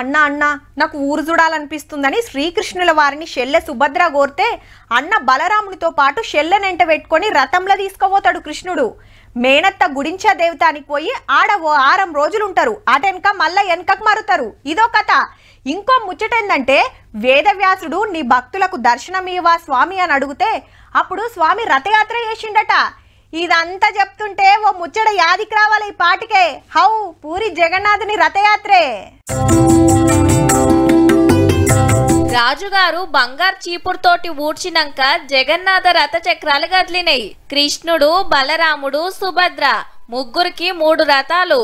అన్న అన్న నాకు ఊరు చూడాలనిపిస్తుందని శ్రీకృష్ణుల వారిని షెల్లె సుభద్ర కోరితే అన్న బలరామునితో పాటు షెల్లెనెంట పెట్టుకొని రథంలో తీసుకుపోతాడు కృష్ణుడు. మేనత్త గుడించా దేవతానికి పోయి ఆడ ఓ 6 రోజులుంటారు. అటెనక మళ్ళా వెనకకు మారుతారు. ఇదో కథ. ఇంకో ముచ్చటేందంటే వేదవ్యాసుడు నీ భక్తులకు దర్శనమివ్వా స్వామి అని అడిగితే అప్పుడు స్వామి రథయాత్ర చేసిండట. ఇదంతా చెప్తుంటే ఓ ముచ్చట యాదికి రావాలి ఈ పాటికే. హౌ పూరి జగన్నాథుని రథయాత్రే. రాజుగారు బంగారు చీపురుతోటి ఊడ్చినాక జగన్నాథ రథ చక్రాలు కదిలినాయి. కృష్ణుడు, బలరాముడు, సుభద్ర ముగ్గురికి 3 రథాలు.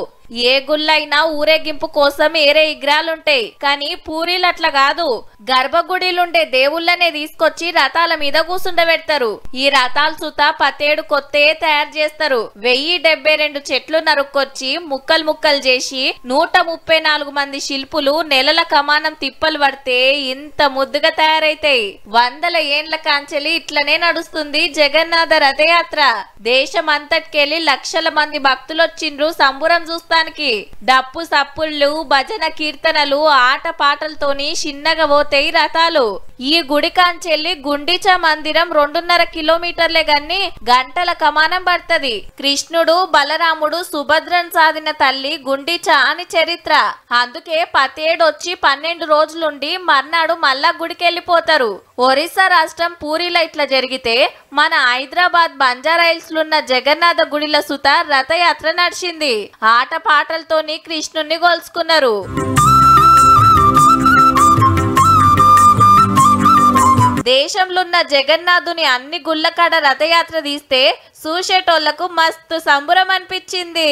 ఏ గుళ్ళైనా ఊరేగింపు కోసం ఏరే విగ్రహాలుంటాయి. కానీ పూరీలు అట్లా కాదు. గర్భగుడిలుండే దేవుళ్ళనే తీసుకొచ్చి రథాల మీద కూసుండబెడతారు. ఈ రథాలు సుత 17 కొత్తయే తయారు చేస్తారు. 1072 చెట్లు నరుక్కొచ్చి ముక్కలు ముక్కలు చేసి 134 మంది శిల్పులు నెలల కమానం తిప్పలు పడితే ఇంత ముద్దుగా తయారైతాయి. 100 ఏండ్ల కాంచెలి ఇట్లనే నడుస్తుంది జగన్నాథ రథయాత్ర. దేశం అంతటికెళ్ళి లక్షల మంది భక్తులు వచ్చిండ్రు సంబురం చూస్తానికి. డప్పు సప్పుళ్ళు, భజన కీర్తనలు, ఆట పాటలతోని చిన్నగా పోతాయి రథాలు. ఈ గుడి కాంచెల్లి గుండిచా మందిరం 2.5 కిలోమీటర్లే గాని గంటల కమానం పడుతుంది. కృష్ణుడు, బలరాముడు, సుభద్రను సాధిన తల్లి గుండిచా అని చరిత్ర. అందుకే 17 వచ్చి 12 రోజులుండి మర్నాడు మళ్ళా గుడికి వెళ్ళిపోతారు. ఒరిస్సా రాష్ట్రం పూరిలో ఇట్లా జరిగితే మన హైదరాబాద్ బంజారాయిల్స్ లున్న జగన్నాథ గుడిల సుత రథయాత్ర నడిచింది. ఆట పాటలతోని కృష్ణుణ్ణి గొలుసుకున్నారు. దేశంలోన్న జగన్నాథుని అన్ని గుళ్ళకాడ రథయాత్ర తీస్తే చూసేటోళ్లకు మస్తు సంబరం అనిపించింది.